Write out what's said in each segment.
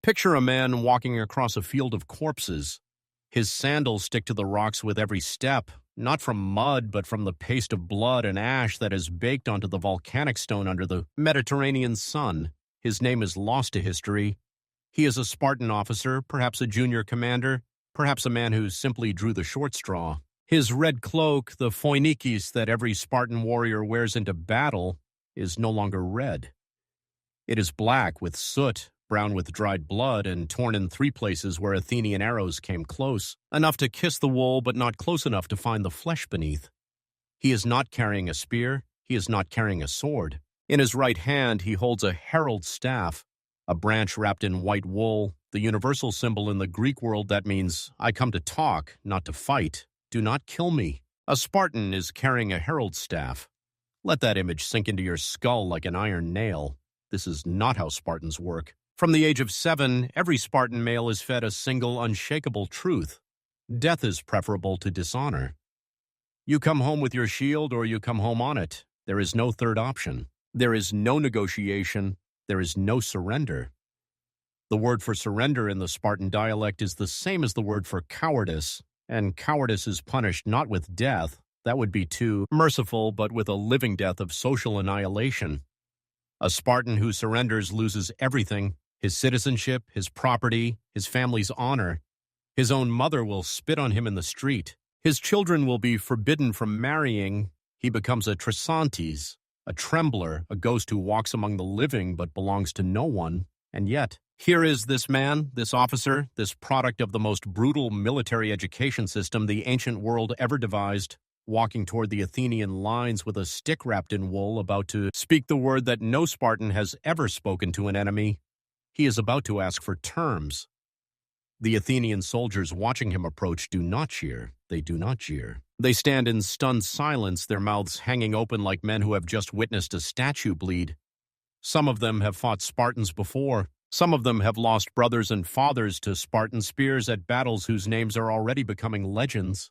Picture a man walking across a field of corpses. His sandals stick to the rocks with every step, not from mud, but from the paste of blood and ash that is baked onto the volcanic stone under the Mediterranean sun. His name is lost to history. He is a Spartan officer, perhaps a junior commander, perhaps a man who simply drew the short straw. His red cloak, the phoenikis that every Spartan warrior wears into battle, is no longer red. It is black with soot, brown with dried blood, and torn in 3 places where Athenian arrows came close, enough to kiss the wool but not close enough to find the flesh beneath. He is not carrying a spear, he is not carrying a sword. In his right hand he holds a herald's staff, a branch wrapped in white wool, the universal symbol in the Greek world that means, I come to talk, not to fight. Do not kill me. A Spartan is carrying a herald's staff. Let that image sink into your skull like an iron nail. This is not how Spartans work. From the age of 7, every Spartan male is fed a single unshakable truth. Death is preferable to dishonor. You come home with your shield or you come home on it. There is no third option. There is no negotiation. There is no surrender. The word for surrender in the Spartan dialect is the same as the word for cowardice, and cowardice is punished not with death, that would be too merciful, but with a living death of social annihilation. A Spartan who surrenders loses everything: his citizenship, his property, his family's honor. His own mother will spit on him in the street. His children will be forbidden from marrying. He becomes a Trisantes, a trembler, a ghost who walks among the living but belongs to no one. And yet, here is this man, this officer, this product of the most brutal military education system the ancient world ever devised, walking toward the Athenian lines with a stick wrapped in wool, about to speak the word that no Spartan has ever spoken to an enemy. He is about to ask for terms. The Athenian soldiers watching him approach do not cheer. They do not jeer. They stand in stunned silence, their mouths hanging open like men who have just witnessed a statue bleed. Some of them have fought Spartans before. Some of them have lost brothers and fathers to Spartan spears at battles whose names are already becoming legends.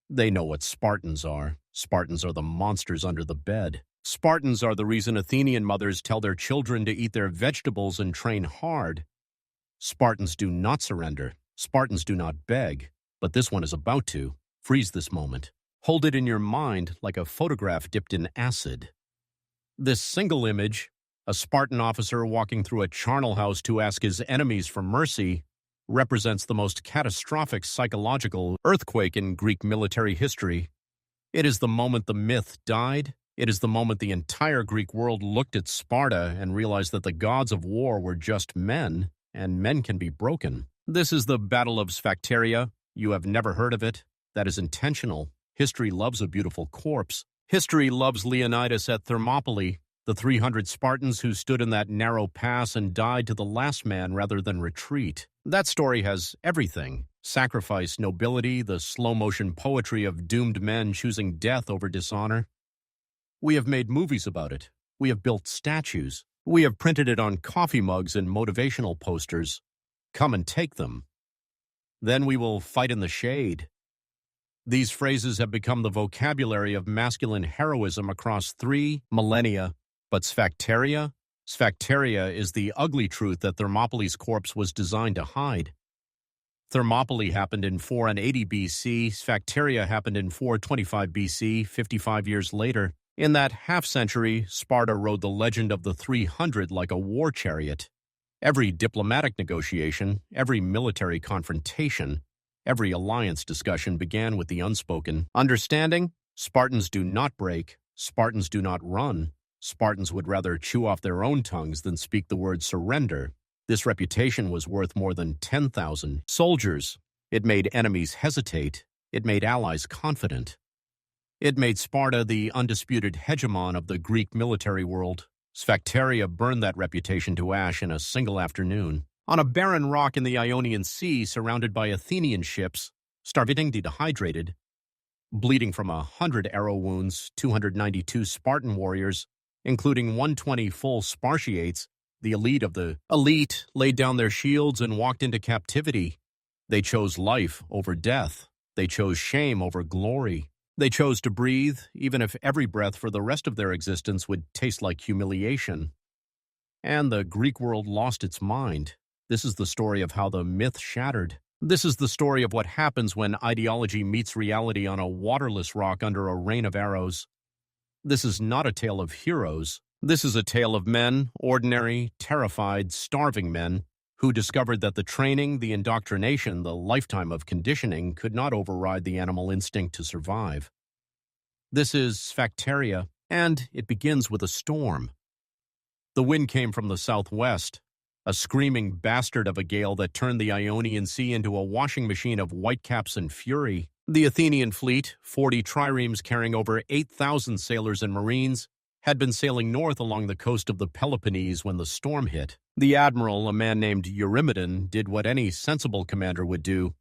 They know what Spartans are. Spartans are the monsters under the bed. Spartans are the reason Athenian mothers tell their children to eat their vegetables and train hard. Spartans do not surrender. Spartans do not beg. But this one is about to. Freeze this moment. Hold it in your mind like a photograph dipped in acid. This single image, a Spartan officer walking through a charnel house to ask his enemies for mercy, represents the most catastrophic psychological earthquake in Greek military history. It is the moment the myth died. It is the moment the entire Greek world looked at Sparta and realized that the gods of war were just men, and men can be broken. This is the Battle of Sphacteria. You have never heard of it. That is intentional. History loves a beautiful corpse. History loves Leonidas at Thermopylae, the 300 Spartans who stood in that narrow pass and died to the last man rather than retreat. That story has everything: sacrifice, nobility, the slow-motion poetry of doomed men choosing death over dishonor. We have made movies about it. We have built statues. We have printed it on coffee mugs and motivational posters. Come and take them. Then we will fight in the shade. These phrases have become the vocabulary of masculine heroism across 3 millennia. But Sphacteria? Sphacteria is the ugly truth that Thermopylae's corpse was designed to hide. Thermopylae happened in 480 BC. Sphacteria happened in 425 BC, 55 years later. In that half-century, Sparta rode the legend of the 300 like a war chariot. Every diplomatic negotiation, every military confrontation, every alliance discussion began with the unspoken understanding: Spartans do not break, Spartans do not run. Spartans would rather chew off their own tongues than speak the word surrender. This reputation was worth more than 10,000 soldiers. It made enemies hesitate. It made allies confident. It made Sparta the undisputed hegemon of the Greek military world. Sphacteria burned that reputation to ash in a single afternoon. On a barren rock in the Ionian Sea, surrounded by Athenian ships, starving, dehydrated, bleeding from 100 arrow wounds, 292 Spartan warriors, including 120 full Spartiates, the elite of the elite, laid down their shields and walked into captivity. They chose life over death. They chose shame over glory. They chose to breathe, even if every breath for the rest of their existence would taste like humiliation. And the Greek world lost its mind. This is the story of how the myth shattered. This is the story of what happens when ideology meets reality on a waterless rock under a rain of arrows. This is not a tale of heroes. This is a tale of men, ordinary, terrified, starving men, who discovered that the training, the indoctrination, the lifetime of conditioning could not override the animal instinct to survive. This is Sphacteria, and it begins with a storm. The wind came from the southwest, a screaming bastard of a gale that turned the Ionian Sea into a washing machine of whitecaps and fury. The Athenian fleet, 40 triremes carrying over 8,000 sailors and marines, had been sailing north along the coast of the Peloponnese when the storm hit. The admiral, a man named Eurymedon, did what any sensible commander would do.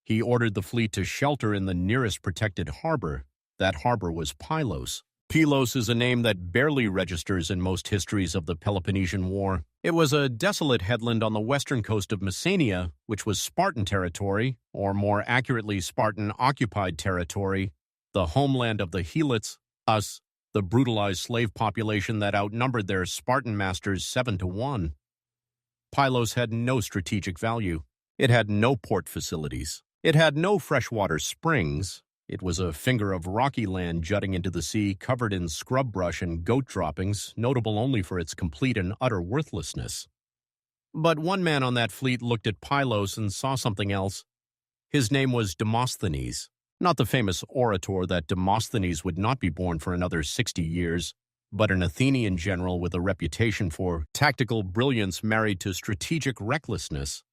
He ordered the fleet to shelter in the nearest protected harbor. That harbor was Pylos. Pylos is a name that barely registers in most histories of the Peloponnesian War. It was a desolate headland on the western coast of Messenia, which was Spartan territory, or more accurately Spartan-occupied territory, the homeland of the Helots, us, the brutalized slave population that outnumbered their Spartan masters 7-1. Pylos had no strategic value. It had no port facilities. It had no freshwater springs. It was a finger of rocky land jutting into the sea, covered in scrub brush and goat droppings, notable only for its complete and utter worthlessness. But one man on that fleet looked at Pylos and saw something else. His name was Demosthenes. Not the famous orator that Demosthenes would not be born for another 60 years, but an Athenian general with a reputation for tactical brilliance married to strategic recklessness.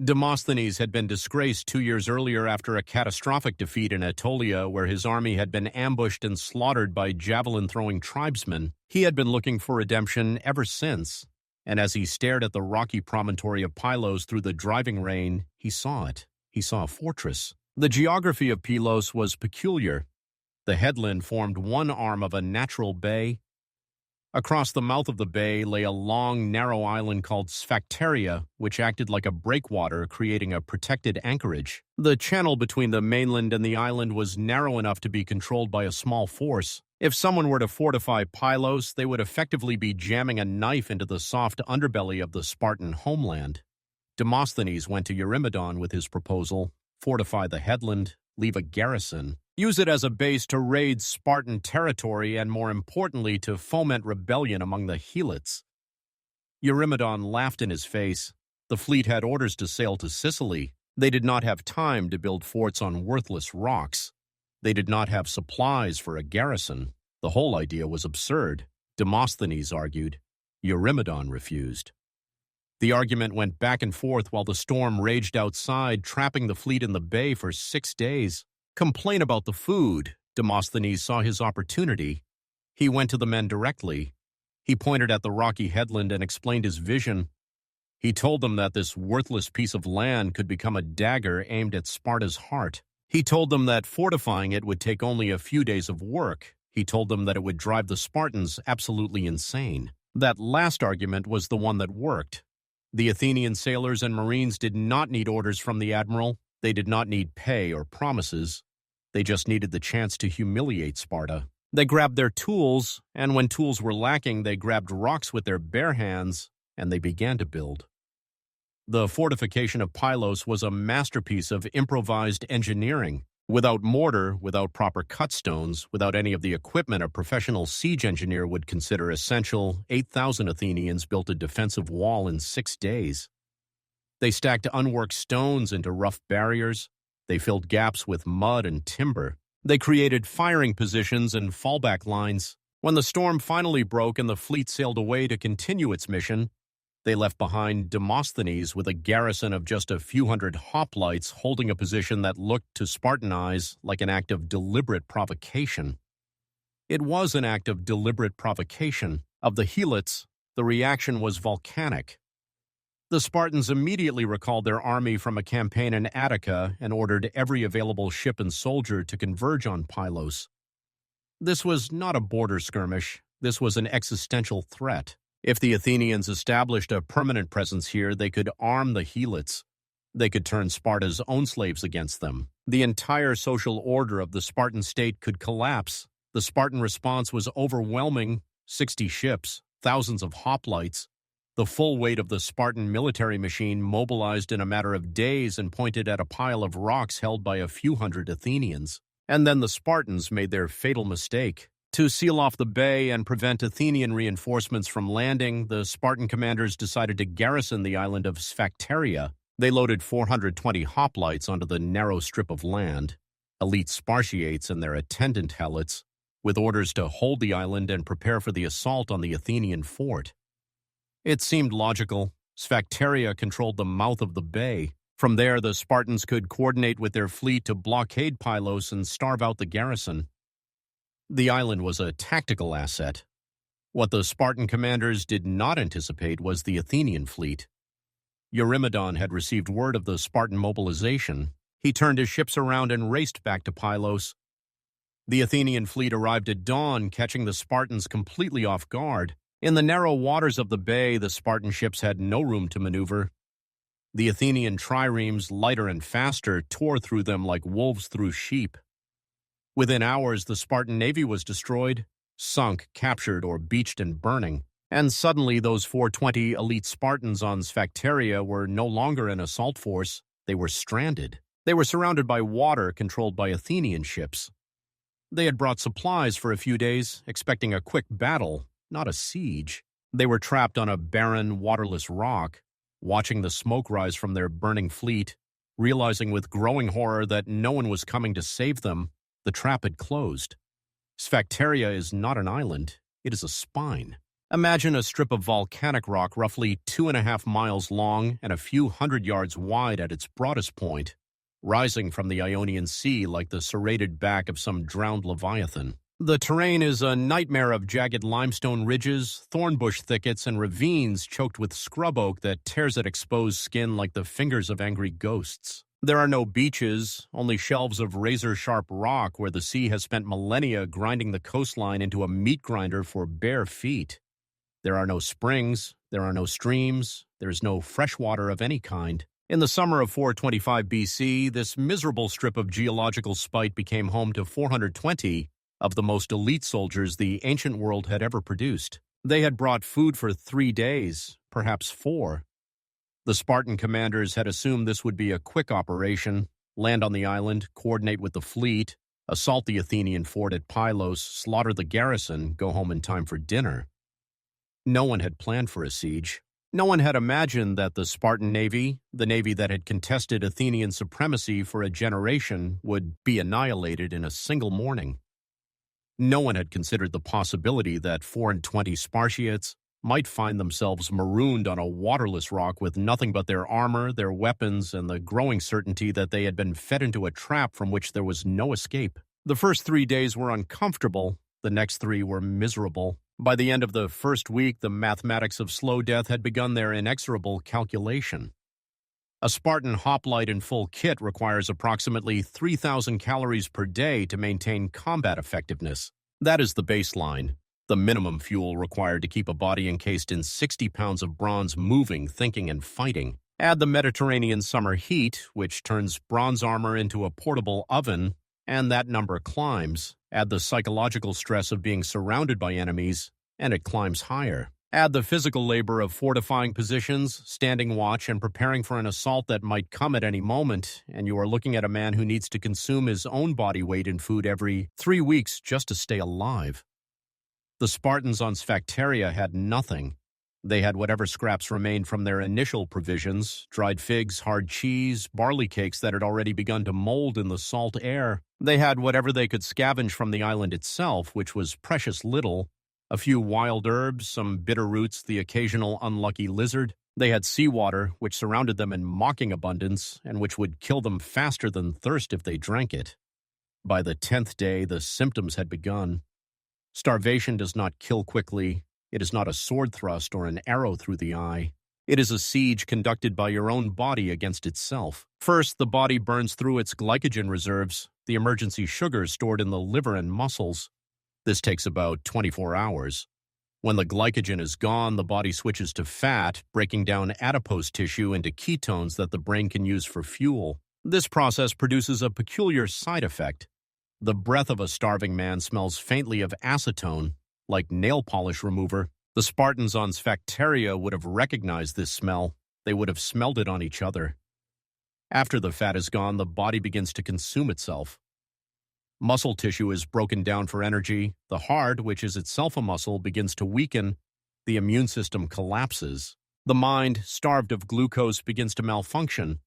Demosthenes had been disgraced 2 years earlier after a catastrophic defeat in Aetolia where his army had been ambushed and slaughtered by javelin-throwing tribesmen. He had been looking for redemption ever since, and as he stared at the rocky promontory of Pylos through the driving rain, he saw it. He saw a fortress. The geography of Pylos was peculiar. The headland formed one arm of a natural bay. Across the mouth of the bay lay a long, narrow island called Sphacteria, which acted like a breakwater, creating a protected anchorage. The channel between the mainland and the island was narrow enough to be controlled by a small force. If someone were to fortify Pylos, they would effectively be jamming a knife into the soft underbelly of the Spartan homeland. Demosthenes went to Eurymedon with his proposal: fortify the headland, leave a garrison, use it as a base to raid Spartan territory, and more importantly, to foment rebellion among the Helots. Eurymedon laughed in his face. The fleet had orders to sail to Sicily. They did not have time to build forts on worthless rocks. They did not have supplies for a garrison. The whole idea was absurd. Demosthenes argued. Eurymedon refused. The argument went back and forth while the storm raged outside, trapping the fleet in the bay for 6 days. Complain about the food. Demosthenes saw his opportunity. He went to the men directly. He pointed at the rocky headland and explained his vision. He told them that this worthless piece of land could become a dagger aimed at Sparta's heart. He told them that fortifying it would take only a few days of work. He told them that it would drive the Spartans absolutely insane. That last argument was the one that worked. The Athenian sailors and marines did not need orders from the admiral. They did not need pay or promises. They just needed the chance to humiliate Sparta. They grabbed their tools, and when tools were lacking, they grabbed rocks with their bare hands, and they began to build. The fortification of Pylos was a masterpiece of improvised engineering. Without mortar, without proper cut stones, without any of the equipment a professional siege engineer would consider essential, 8,000 Athenians built a defensive wall in 6 days. They stacked unworked stones into rough barriers. They filled gaps with mud and timber. They created firing positions and fallback lines. When the storm finally broke and the fleet sailed away to continue its mission, they left behind Demosthenes with a garrison of just a few hundred hoplites holding a position that looked to Spartan eyes like an act of deliberate provocation. It was an act of deliberate provocation. Of the Helots, the reaction was volcanic. The Spartans immediately recalled their army from a campaign in Attica and ordered every available ship and soldier to converge on Pylos. This was not a border skirmish. This was an existential threat. If the Athenians established a permanent presence here, they could arm the Helots. They could turn Sparta's own slaves against them. The entire social order of the Spartan state could collapse. The Spartan response was overwhelming: 60 ships, thousands of hoplites. The full weight of the Spartan military machine mobilized in a matter of days and pointed at a pile of rocks held by a few hundred Athenians. And then the Spartans made their fatal mistake. To seal off the bay and prevent Athenian reinforcements from landing, the Spartan commanders decided to garrison the island of Sphacteria. They loaded 420 hoplites onto the narrow strip of land, elite Spartiates and their attendant helots, with orders to hold the island and prepare for the assault on the Athenian fort. It seemed logical. Sphacteria controlled the mouth of the bay. From there, the Spartans could coordinate with their fleet to blockade Pylos and starve out the garrison. The island was a tactical asset. What the Spartan commanders did not anticipate was the Athenian fleet. Eurymedon had received word of the Spartan mobilization. He turned his ships around and raced back to Pylos. The Athenian fleet arrived at dawn, catching the Spartans completely off guard. In the narrow waters of the bay, the Spartan ships had no room to maneuver. The Athenian triremes, lighter and faster, tore through them like wolves through sheep. Within hours, the Spartan navy was destroyed, sunk, captured, or beached and burning. And suddenly, those 420 elite Spartans on Sphacteria were no longer an assault force. They were stranded. They were surrounded by water controlled by Athenian ships. They had brought supplies for a few days, expecting a quick battle, not a siege. They were trapped on a barren, waterless rock, watching the smoke rise from their burning fleet, realizing with growing horror that no one was coming to save them. The trap had closed. Sphacteria is not an island. It is a spine. Imagine a strip of volcanic rock roughly 2.5 miles long and a few hundred yards wide at its broadest point, rising from the Ionian Sea like the serrated back of some drowned leviathan. The terrain is a nightmare of jagged limestone ridges, thornbush thickets, and ravines choked with scrub oak that tears at exposed skin like the fingers of angry ghosts. There are no beaches, only shelves of razor-sharp rock where the sea has spent millennia grinding the coastline into a meat grinder for bare feet. There are no springs, there are no streams, there is no fresh water of any kind. In the summer of 425 BC, this miserable strip of geological spite became home to 420 of the most elite soldiers the ancient world had ever produced. They had brought food for 3 days, perhaps 4. The Spartan commanders had assumed this would be a quick operation, land on the island, coordinate with the fleet, assault the Athenian fort at Pylos, slaughter the garrison, go home in time for dinner. No one had planned for a siege. No one had imagined that the Spartan navy, the navy that had contested Athenian supremacy for a generation, would be annihilated in a single morning. No one had considered the possibility that 420 Spartiates might find themselves marooned on a waterless rock with nothing but their armor, their weapons, and the growing certainty that they had been fed into a trap from which there was no escape. The first 3 days were uncomfortable. The next 3 were miserable. By the end of the first week, the mathematics of slow death had begun their inexorable calculation. A Spartan hoplite in full kit requires approximately 3,000 calories per day to maintain combat effectiveness. That is the baseline, the minimum fuel required to keep a body encased in 60 pounds of bronze moving, thinking, and fighting. Add the Mediterranean summer heat, which turns bronze armor into a portable oven, and that number climbs. Add the psychological stress of being surrounded by enemies, and it climbs higher. Add the physical labor of fortifying positions, standing watch, and preparing for an assault that might come at any moment, and you are looking at a man who needs to consume his own body weight in food every 3 weeks just to stay alive. The Spartans on Sphacteria had nothing. They had whatever scraps remained from their initial provisions, dried figs, hard cheese, barley cakes that had already begun to mold in the salt air. They had whatever they could scavenge from the island itself, which was precious little. A few wild herbs, some bitter roots, the occasional unlucky lizard. They had seawater, which surrounded them in mocking abundance, and which would kill them faster than thirst if they drank it. By the 10th day, the symptoms had begun. Starvation does not kill quickly. It is not a sword thrust or an arrow through the eye. It is a siege conducted by your own body against itself. First, the body burns through its glycogen reserves, the emergency sugars stored in the liver and muscles. This takes about 24 hours. When the glycogen is gone, the body switches to fat, breaking down adipose tissue into ketones that the brain can use for fuel. This process produces a peculiar side effect. The breath of a starving man smells faintly of acetone, like nail polish remover. The Spartans on Sphacteria would have recognized this smell. They would have smelled it on each other. After the fat is gone, the body begins to consume itself. Muscle tissue is broken down for energy. The heart, which is itself a muscle, begins to weaken. The immune system collapses. The mind, starved of glucose, begins to malfunction.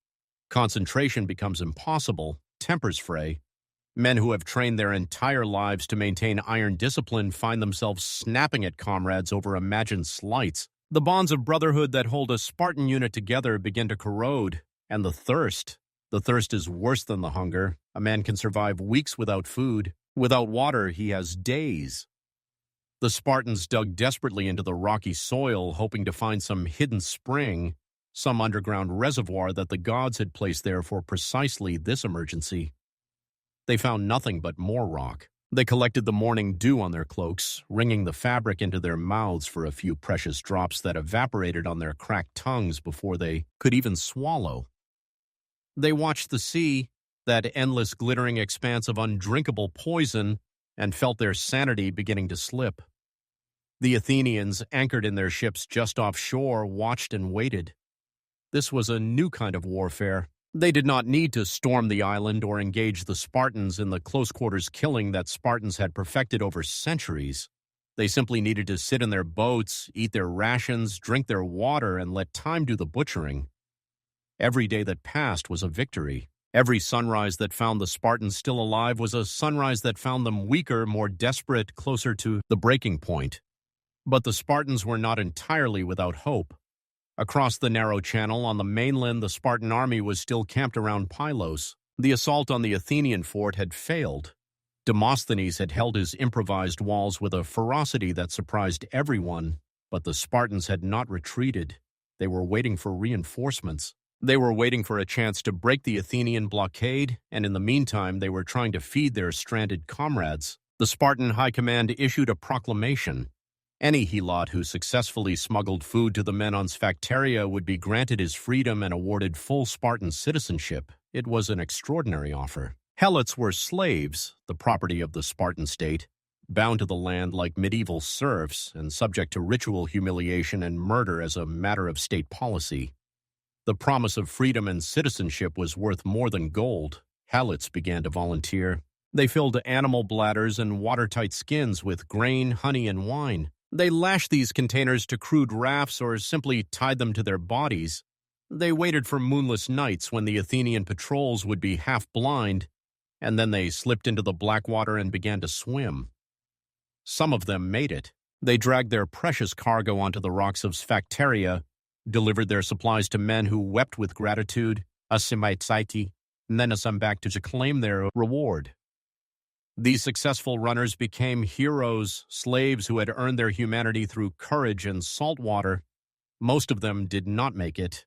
Concentration becomes impossible. Tempers fray. Men who have trained their entire lives to maintain iron discipline find themselves snapping at comrades over imagined slights. The bonds of brotherhood that hold a Spartan unit together begin to corrode. And the thirst. The thirst is worse than the hunger. A man can survive weeks without food. Without water, he has days. The Spartans dug desperately into the rocky soil, hoping to find some hidden spring, some underground reservoir that the gods had placed there for precisely this emergency. They found nothing but more rock. They collected the morning dew on their cloaks, wringing the fabric into their mouths for a few precious drops that evaporated on their cracked tongues before they could even swallow. They watched the sea, that endless glittering expanse of undrinkable poison, and felt their sanity beginning to slip. The Athenians, anchored in their ships just offshore, watched and waited. This was a new kind of warfare. They did not need to storm the island or engage the Spartans in the close-quarters killing that Spartans had perfected over centuries. They simply needed to sit in their boats, eat their rations, drink their water, and let time do the butchering. Every day that passed was a victory. Every sunrise that found the Spartans still alive was a sunrise that found them weaker, more desperate, closer to the breaking point. But the Spartans were not entirely without hope. Across the narrow channel on the mainland, the Spartan army was still camped around Pylos. The assault on the Athenian fort had failed. Demosthenes had held his improvised walls with a ferocity that surprised everyone, but the Spartans had not retreated. They were waiting for reinforcements. They were waiting for a chance to break the Athenian blockade, and in the meantime they were trying to feed their stranded comrades. The Spartan high command issued a proclamation. Any helot who successfully smuggled food to the men on Sphacteria would be granted his freedom and awarded full Spartan citizenship. It was an extraordinary offer. Helots were slaves, the property of the Spartan state, bound to the land like medieval serfs and subject to ritual humiliation and murder as a matter of state policy. The promise of freedom and citizenship was worth more than gold. Helots began to volunteer. They filled animal bladders and watertight skins with grain, honey, and wine. They lashed these containers to crude rafts or simply tied them to their bodies. They waited for moonless nights when the Athenian patrols would be half blind, and then they slipped into the black water and began to swim. Some of them made it. They dragged their precious cargo onto the rocks of Sphacteria, delivered their supplies to men who wept with gratitude, and then some back to claim their reward. These successful runners became heroes, slaves who had earned their humanity through courage and salt water. Most of them did not make it.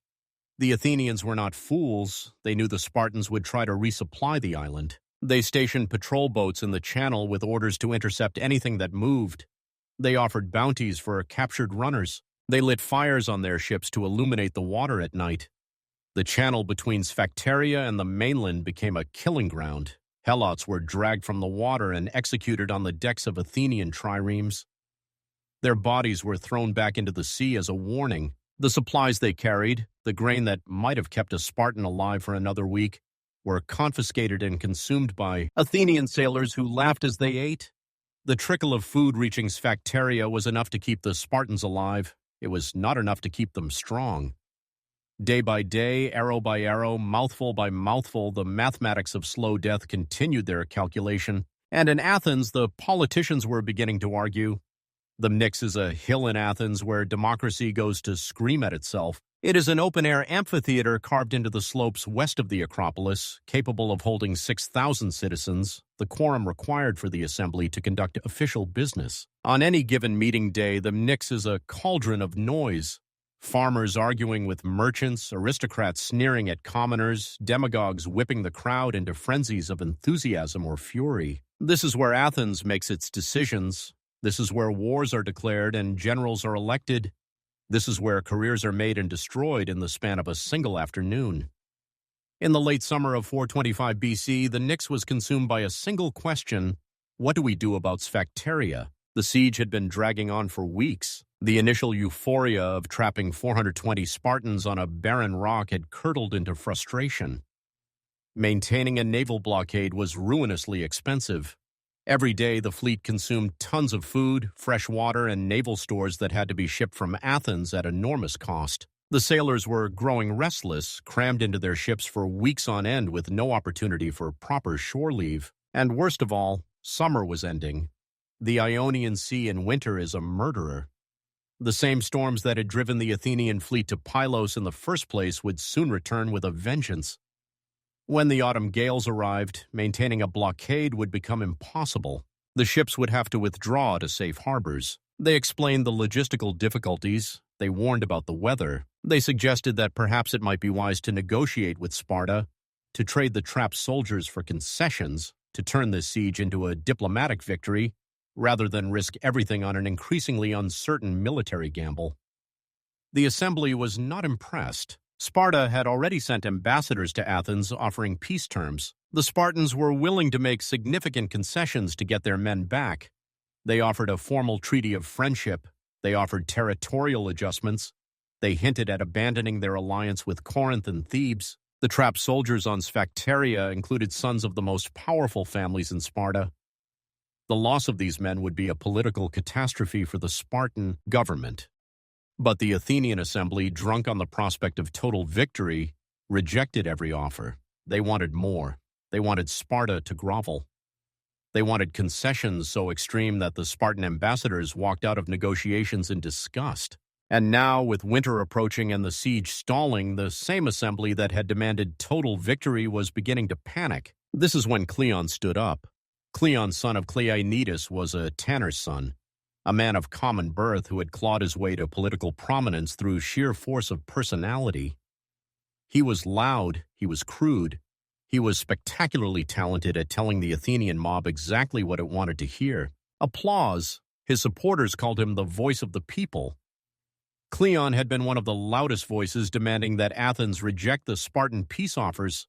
The Athenians were not fools. They knew the Spartans would try to resupply the island. They stationed patrol boats in the channel with orders to intercept anything that moved. They offered bounties for captured runners. They lit fires on their ships to illuminate the water at night. The channel between Sphacteria and the mainland became a killing ground. Helots were dragged from the water and executed on the decks of Athenian triremes. Their bodies were thrown back into the sea as a warning. The supplies they carried, the grain that might have kept a Spartan alive for another week, were confiscated and consumed by Athenian sailors who laughed as they ate. The trickle of food reaching Sphacteria was enough to keep the Spartans alive. It was not enough to keep them strong. Day by day, arrow by arrow, mouthful by mouthful, the mathematics of slow death continued their calculation. And in Athens, the politicians were beginning to argue. The Pnyx is a hill in Athens where democracy goes to scream at itself. It is an open-air amphitheater carved into the slopes west of the Acropolis, capable of holding 6,000 citizens, the quorum required for the assembly to conduct official business. On any given meeting day, the Pnyx is a cauldron of noise. Farmers arguing with merchants, aristocrats sneering at commoners, demagogues whipping the crowd into frenzies of enthusiasm or fury. This is where Athens makes its decisions. This is where wars are declared and generals are elected. This is where careers are made and destroyed in the span of a single afternoon. In the late summer of 425 BC, the Pnyx was consumed by a single question: what do we do about Sphacteria? The siege had been dragging on for weeks. The initial euphoria of trapping 420 Spartans on a barren rock had curdled into frustration. Maintaining a naval blockade was ruinously expensive. Every day, the fleet consumed tons of food, fresh water, and naval stores that had to be shipped from Athens at enormous cost. The sailors were growing restless, crammed into their ships for weeks on end with no opportunity for proper shore leave. And worst of all, summer was ending. The Ionian Sea in winter is a murderer. The same storms that had driven the Athenian fleet to Pylos in the first place would soon return with a vengeance. When the autumn gales arrived, maintaining a blockade would become impossible. The ships would have to withdraw to safe harbors. They explained the logistical difficulties. They warned about the weather. They suggested that perhaps it might be wise to negotiate with Sparta, to trade the trapped soldiers for concessions, to turn this siege into a diplomatic victory, rather than risk everything on an increasingly uncertain military gamble. The assembly was not impressed. Sparta had already sent ambassadors to Athens offering peace terms. The Spartans were willing to make significant concessions to get their men back. They offered a formal treaty of friendship. They offered territorial adjustments. They hinted at abandoning their alliance with Corinth and Thebes. The trapped soldiers on Sphacteria included sons of the most powerful families in Sparta. The loss of these men would be a political catastrophe for the Spartan government. But the Athenian assembly, drunk on the prospect of total victory, rejected every offer. They wanted more. They wanted Sparta to grovel. They wanted concessions so extreme that the Spartan ambassadors walked out of negotiations in disgust. And now, with winter approaching and the siege stalling, the same assembly that had demanded total victory was beginning to panic. This is when Cleon stood up. Cleon, son of Cleinidas, was a tanner's son, a man of common birth who had clawed his way to political prominence through sheer force of personality. He was loud, he was crude, he was spectacularly talented at telling the Athenian mob exactly what it wanted to hear. Applause. His supporters called him the voice of the people. Cleon had been one of the loudest voices demanding that Athens reject the Spartan peace offers.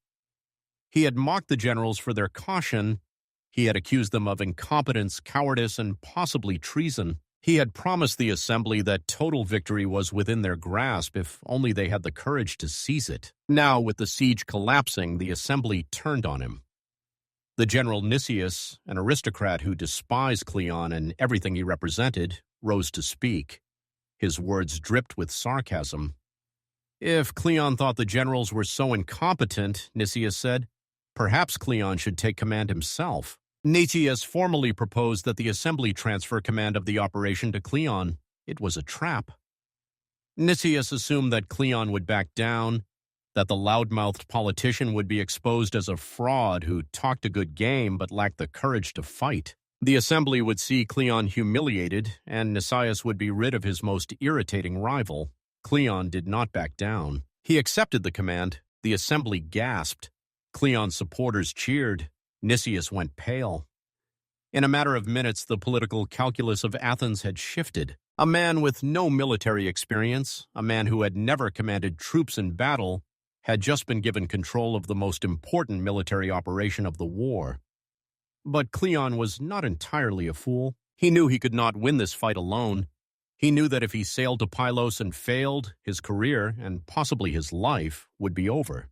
He had mocked the generals for their caution. He had accused them of incompetence, cowardice, and possibly treason. He had promised the assembly that total victory was within their grasp if only they had the courage to seize it. Now, with the siege collapsing, the assembly turned on him. The general Nicias, an aristocrat who despised Cleon and everything he represented, rose to speak. His words dripped with sarcasm. If Cleon thought the generals were so incompetent, Nicias said, perhaps Cleon should take command himself. Nicias formally proposed that the assembly transfer command of the operation to Cleon. It was a trap. Nicias assumed that Cleon would back down, that the loudmouthed politician would be exposed as a fraud who talked a good game but lacked the courage to fight. The assembly would see Cleon humiliated, and Nicias would be rid of his most irritating rival. Cleon did not back down. He accepted the command. The assembly gasped. Cleon's supporters cheered. Nicias went pale. In a matter of minutes, the political calculus of Athens had shifted. A man with no military experience, a man who had never commanded troops in battle, had just been given control of the most important military operation of the war. But Cleon was not entirely a fool. He knew he could not win this fight alone. He knew that if he sailed to Pylos and failed, his career, and possibly his life, would be over.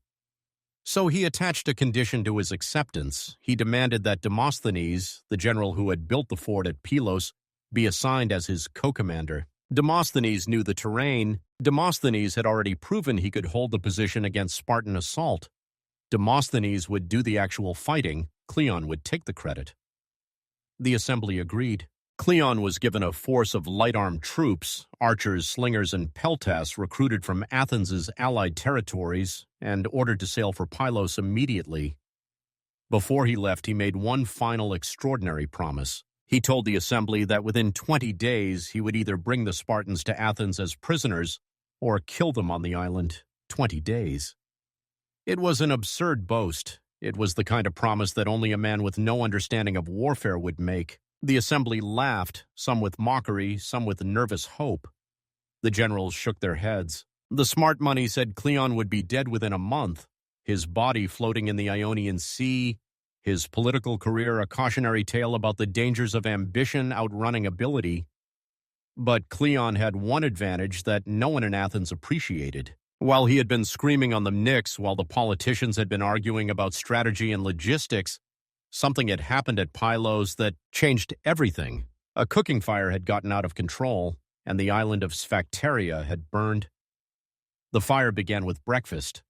So he attached a condition to his acceptance. He demanded that Demosthenes, the general who had built the fort at Pylos, be assigned as his co-commander. Demosthenes knew the terrain. Demosthenes had already proven he could hold the position against Spartan assault. Demosthenes would do the actual fighting. Cleon would take the credit. The assembly agreed. Cleon was given a force of light-armed troops, archers, slingers, and peltasts recruited from Athens's allied territories and ordered to sail for Pylos immediately. Before he left, he made one final extraordinary promise. He told the assembly that within 20 days he would either bring the Spartans to Athens as prisoners or kill them on the island. 20 days. It was an absurd boast. It was the kind of promise that only a man with no understanding of warfare would make. The assembly laughed, some with mockery, some with nervous hope. The generals shook their heads. The smart money said Cleon would be dead within a month, his body floating in the Ionian Sea, his political career a cautionary tale about the dangers of ambition outrunning ability. But Cleon had one advantage that no one in Athens appreciated. While he had been screaming on the Knicks while the politicians had been arguing about strategy and logistics, something had happened at Pylos that changed everything. A cooking fire had gotten out of control, and the island of Sphacteria had burned. The fire began with breakfast.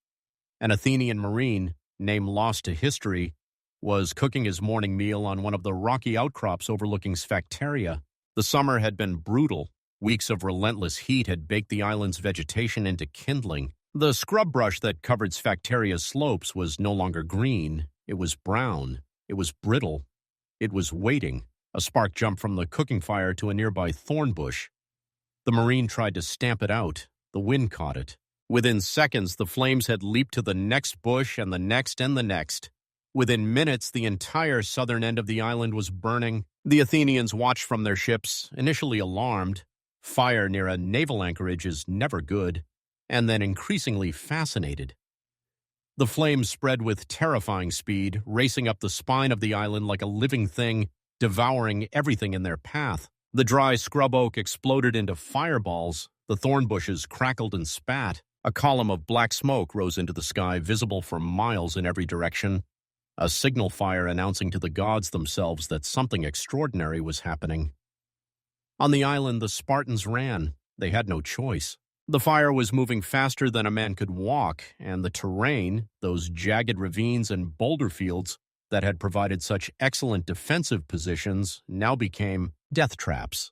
An Athenian marine, name lost to history, was cooking his morning meal on one of the rocky outcrops overlooking Sphacteria. The summer had been brutal. Weeks of relentless heat had baked the island's vegetation into kindling. The scrub brush that covered Sphacteria's slopes was no longer green. It was brown. It was brittle. It was waiting. A spark jumped from the cooking fire to a nearby thorn bush. The marine tried to stamp it out. The wind caught it. Within seconds, the flames had leaped to the next bush and the next and the next. Within minutes, the entire southern end of the island was burning. The Athenians watched from their ships, initially alarmed. Fire near a naval anchorage is never good, and then increasingly fascinated. The flames spread with terrifying speed, racing up the spine of the island like a living thing, devouring everything in their path. The dry scrub oak exploded into fireballs. The thorn bushes crackled and spat. A column of black smoke rose into the sky, visible for miles in every direction. A signal fire announcing to the gods themselves that something extraordinary was happening. On the island, the Spartans ran. They had no choice. The fire was moving faster than a man could walk, and the terrain, those jagged ravines and boulder fields that had provided such excellent defensive positions, now became death traps.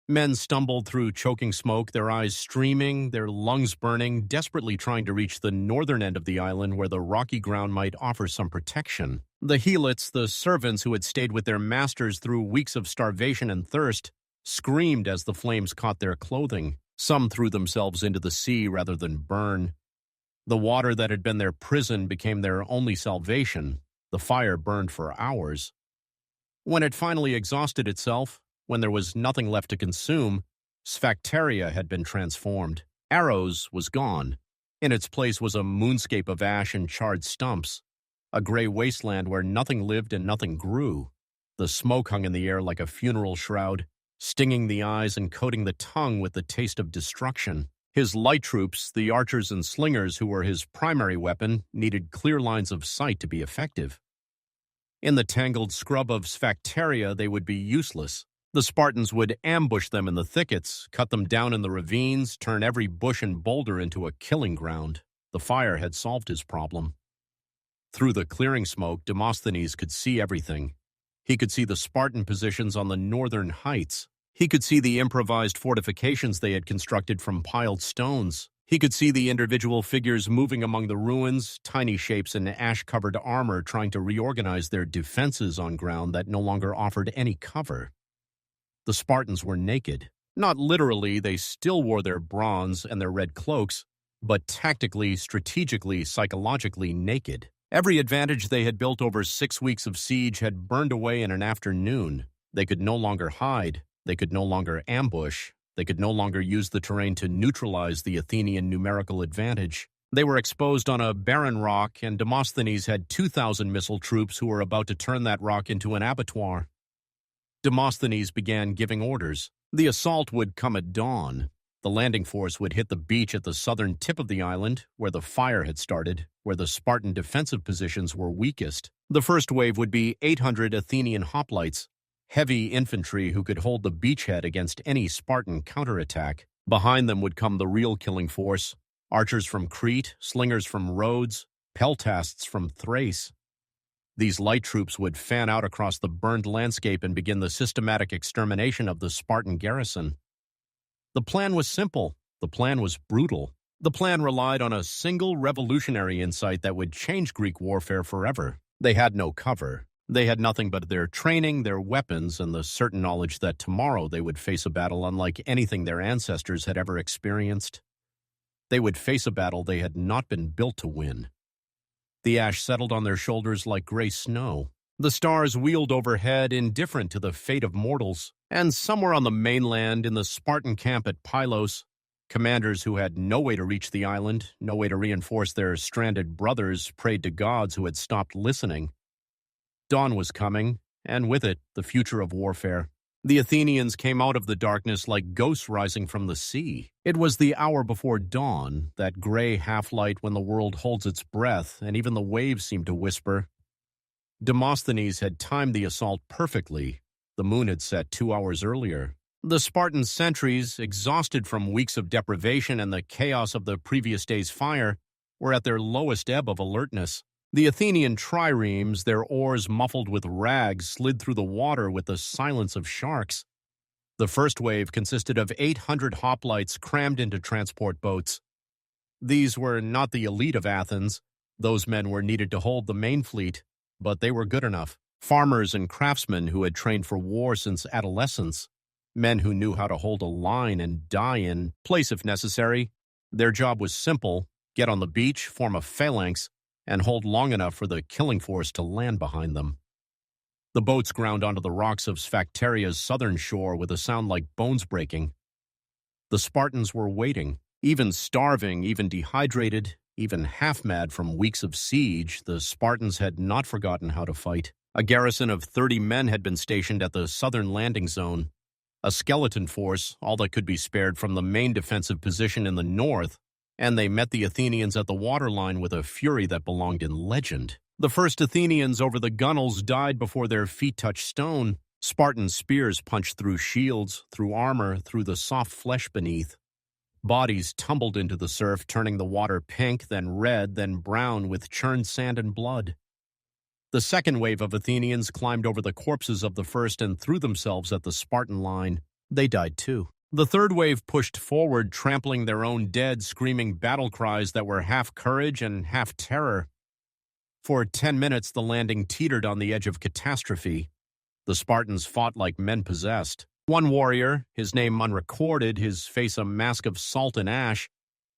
Men stumbled through choking smoke, their eyes streaming, their lungs burning, desperately trying to reach the northern end of the island where the rocky ground might offer some protection. The helots, the servants who had stayed with their masters through weeks of starvation and thirst, screamed as the flames caught their clothing. Some threw themselves into the sea rather than burn. The water that had been their prison became their only salvation. The fire burned for hours. When it finally exhausted itself, when there was nothing left to consume, Sphacteria had been transformed. Aros was gone. In its place was a moonscape of ash and charred stumps, a gray wasteland where nothing lived and nothing grew. The smoke hung in the air like a funeral shroud, stinging the eyes and coating the tongue with the taste of destruction. His light troops, the archers and slingers who were his primary weapon, needed clear lines of sight to be effective. In the tangled scrub of Sphacteria, they would be useless. The Spartans would ambush them in the thickets, cut them down in the ravines, turn every bush and boulder into a killing ground. The fire had solved his problem. Through the clearing smoke, Demosthenes could see everything. He could see the Spartan positions on the northern heights. He could see the improvised fortifications they had constructed from piled stones. He could see the individual figures moving among the ruins, tiny shapes in ash-covered armor trying to reorganize their defenses on ground that no longer offered any cover. The Spartans were naked. Not literally, they still wore their bronze and their red cloaks, but tactically, strategically, psychologically naked. Every advantage they had built over 6 weeks of siege had burned away in an afternoon. They could no longer hide. They could no longer ambush. They could no longer use the terrain to neutralize the Athenian numerical advantage. They were exposed on a barren rock, and Demosthenes had 2,000 missile troops who were about to turn that rock into an abattoir. Demosthenes began giving orders. The assault would come at dawn. The landing force would hit the beach at the southern tip of the island, where the fire had started, where the Spartan defensive positions were weakest. The first wave would be 800 Athenian hoplites, heavy infantry who could hold the beachhead against any Spartan counterattack. Behind them would come the real killing force, archers from Crete, slingers from Rhodes, peltasts from Thrace. These light troops would fan out across the burned landscape and begin the systematic extermination of the Spartan garrison. The plan was simple. The plan was brutal. The plan relied on a single revolutionary insight that would change Greek warfare forever. They had no cover. They had nothing but their training, their weapons, and the certain knowledge that tomorrow they would face a battle unlike anything their ancestors had ever experienced. They would face a battle they had not been built to win. The ash settled on their shoulders like gray snow. The stars wheeled overhead, indifferent to the fate of mortals. And somewhere on the mainland, in the Spartan camp at Pylos, commanders who had no way to reach the island, no way to reinforce their stranded brothers, prayed to gods who had stopped listening. Dawn was coming, and with it, the future of warfare. The Athenians came out of the darkness like ghosts rising from the sea. It was the hour before dawn, that gray half-light when the world holds its breath and even the waves seem to whisper. Demosthenes had timed the assault perfectly. The moon had set 2 hours earlier. The Spartan sentries, exhausted from weeks of deprivation and the chaos of the previous day's fire, were at their lowest ebb of alertness. The Athenian triremes, their oars muffled with rags, slid through the water with the silence of sharks. The first wave consisted of 800 hoplites crammed into transport boats. These were not the elite of Athens. Those men were needed to hold the main fleet, but they were good enough. Farmers and craftsmen who had trained for war since adolescence. Men who knew how to hold a line and die in place if necessary. Their job was simple: get on the beach, form a phalanx, and hold long enough for the killing force to land behind them. The boats ground onto the rocks of Sphacteria's southern shore with a sound like bones breaking. The Spartans were waiting. Even starving, even dehydrated, even half-mad from weeks of siege, the Spartans had not forgotten how to fight. A garrison of 30 men had been stationed at the southern landing zone. A skeleton force, all that could be spared from the main defensive position in the north, and they met the Athenians at the waterline with a fury that belonged in legend. The first Athenians over the gunwales died before their feet touched stone. Spartan spears punched through shields, through armor, through the soft flesh beneath. Bodies tumbled into the surf, turning the water pink, then red, then brown with churned sand and blood. The second wave of Athenians climbed over the corpses of the first and threw themselves at the Spartan line. They died too. The third wave pushed forward, trampling their own dead, screaming battle cries that were half courage and half terror. For 10 minutes, the landing teetered on the edge of catastrophe. The Spartans fought like men possessed. One warrior, his name unrecorded, his face a mask of salt and ash,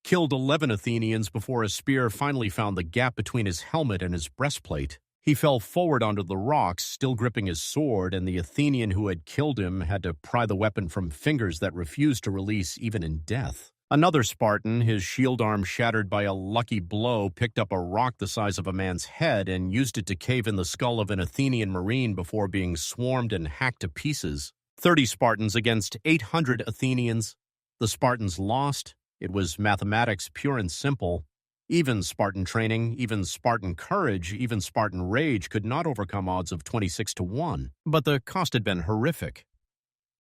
killed 11 Athenians before a spear finally found the gap between his helmet and his breastplate. He fell forward onto the rocks, still gripping his sword, and the Athenian who had killed him had to pry the weapon from fingers that refused to release even in death. Another Spartan, his shield arm shattered by a lucky blow, picked up a rock the size of a man's head and used it to cave in the skull of an Athenian marine before being swarmed and hacked to pieces. 30 Spartans against 800 Athenians. The Spartans lost. It was mathematics pure and simple. Even Spartan training, even Spartan courage, even Spartan rage could not overcome odds of 26-1. But the cost had been horrific.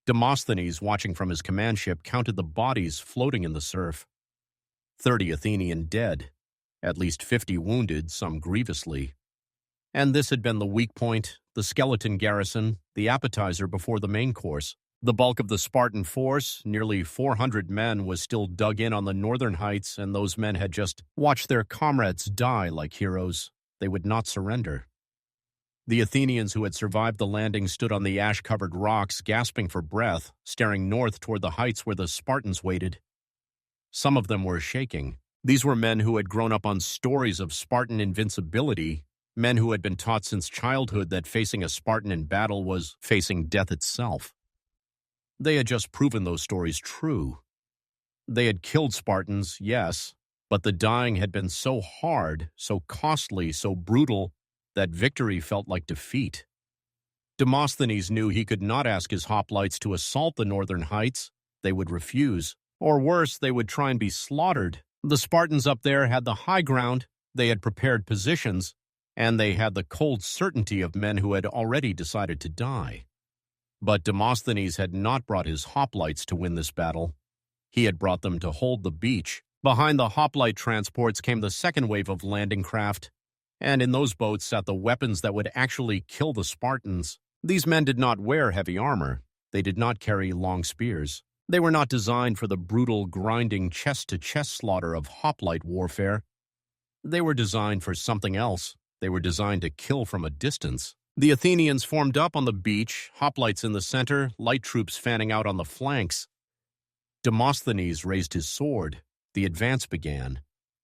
Demosthenes, watching from his command ship, counted the bodies floating in the surf. 30 Athenian dead, at least 50 wounded, some grievously. And this had been the weak point, the skeleton garrison, the appetizer before the main course. The bulk of the Spartan force, nearly 400 men, was still dug in on the northern heights, and those men had just watched their comrades die like heroes. They would not surrender. The Athenians who had survived the landing stood on the ash-covered rocks, gasping for breath, staring north toward the heights where the Spartans waited. Some of them were shaking. These were men who had grown up on stories of Spartan invincibility, men who had been taught since childhood that facing a Spartan in battle was facing death itself. They had just proven those stories true. They had killed Spartans, yes, but the dying had been so hard, so costly, so brutal, that victory felt like defeat. Demosthenes knew he could not ask his hoplites to assault the northern heights. They would refuse. Or worse, they would try and be slaughtered. The Spartans up there had the high ground, they had prepared positions, and they had the cold certainty of men who had already decided to die. But Demosthenes had not brought his hoplites to win this battle. He had brought them to hold the beach. Behind the hoplite transports came the second wave of landing craft, and in those boats sat the weapons that would actually kill the Spartans. These men did not wear heavy armor. They did not carry long spears. They were not designed for the brutal, grinding, chest-to-chest slaughter of hoplite warfare. They were designed for something else. They were designed to kill from a distance. The Athenians formed up on the beach, hoplites in the center, light troops fanning out on the flanks. Demosthenes raised his sword. The advance began.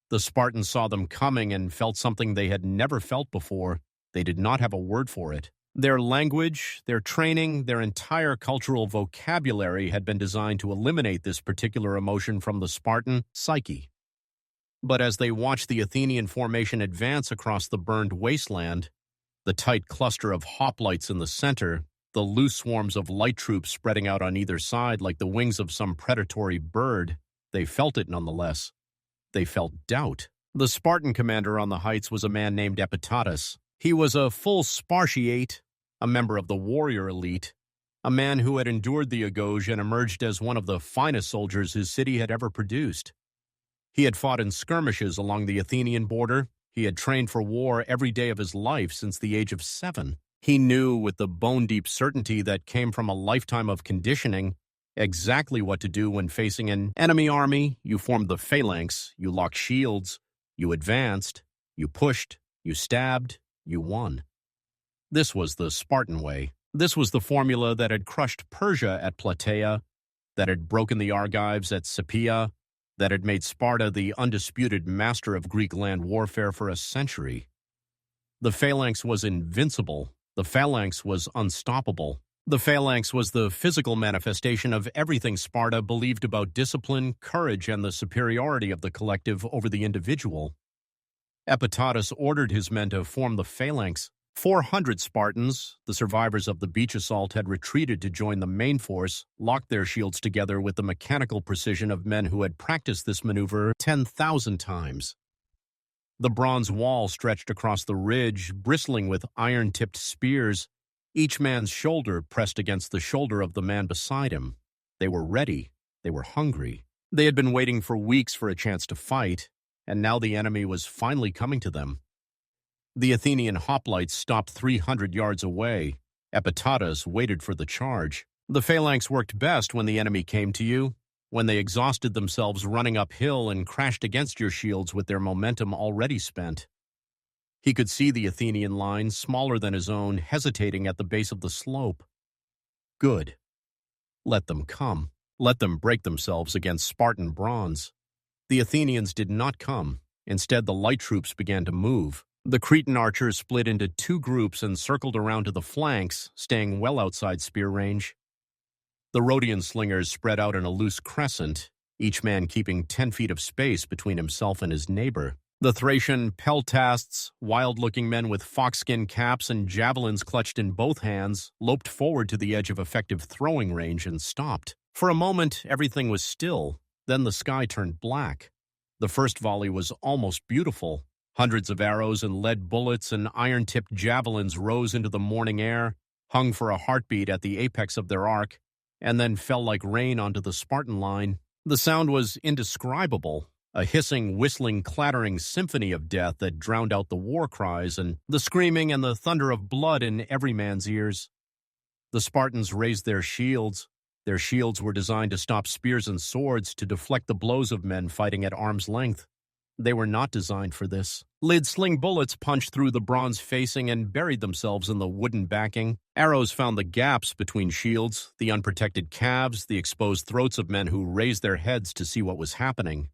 The Spartans saw them coming and felt something they had never felt before. They did not have a word for it. Their language, their training, their entire cultural vocabulary had been designed to eliminate this particular emotion from the Spartan psyche. But as they watched the Athenian formation advance across the burned wasteland, the tight cluster of hoplites in the center, the loose swarms of light troops spreading out on either side like the wings of some predatory bird. They felt it nonetheless. They felt doubt. The Spartan commander on the heights was a man named Epitatus. He was a full Spartiate, a member of the warrior elite, a man who had endured the Agoge and emerged as one of the finest soldiers his city had ever produced. He had fought in skirmishes along the Athenian border. He had trained for war every day of his life since the age of 7. He knew with the bone-deep certainty that came from a lifetime of conditioning exactly what to do when facing an enemy army. You formed the phalanx, you locked shields, you advanced, you pushed, you stabbed, you won. This was the Spartan way. This was the formula that had crushed Persia at Plataea, that had broken the Argives at Sphacteria, that had made Sparta the undisputed master of Greek land warfare for a century. The phalanx was invincible. The phalanx was unstoppable. The phalanx was the physical manifestation of everything Sparta believed about discipline, courage, and the superiority of the collective over the individual. Epitatus ordered his men to form the phalanx. 400 Spartans, the survivors of the beach assault, had retreated to join the main force, locked their shields together with the mechanical precision of men who had practiced this maneuver 10,000 times. The bronze wall stretched across the ridge, bristling with iron-tipped spears, each man's shoulder pressed against the shoulder of the man beside him. They were ready. They were hungry. They had been waiting for weeks for a chance to fight, and now the enemy was finally coming to them. The Athenian hoplites stopped 300 yards away. Epitatus waited for the charge. The phalanx worked best when the enemy came to you, when they exhausted themselves running uphill and crashed against your shields with their momentum already spent. He could see the Athenian line, smaller than his own, hesitating at the base of the slope. Good. Let them come. Let them break themselves against Spartan bronze. The Athenians did not come. Instead, the light troops began to move. The Cretan archers split into 2 groups and circled around to the flanks, staying well outside spear range. The Rhodian slingers spread out in a loose crescent, each man keeping 10 feet of space between himself and his neighbor. The Thracian peltasts, wild-looking men with foxskin caps and javelins clutched in both hands, loped forward to the edge of effective throwing range and stopped. For a moment, everything was still. Then the sky turned black. The first volley was almost beautiful. Hundreds of arrows and lead bullets and iron-tipped javelins rose into the morning air, hung for a heartbeat at the apex of their arc, and then fell like rain onto the Spartan line. The sound was indescribable, a hissing, whistling, clattering symphony of death that drowned out the war cries and the screaming and the thunder of blood in every man's ears. The Spartans raised their shields. Their shields were designed to stop spears and swords, to deflect the blows of men fighting at arm's length. They were not designed for this. Lid-sling bullets punched through the bronze facing and buried themselves in the wooden backing. Arrows found the gaps between shields, the unprotected calves, the exposed throats of men who raised their heads to see what was happening.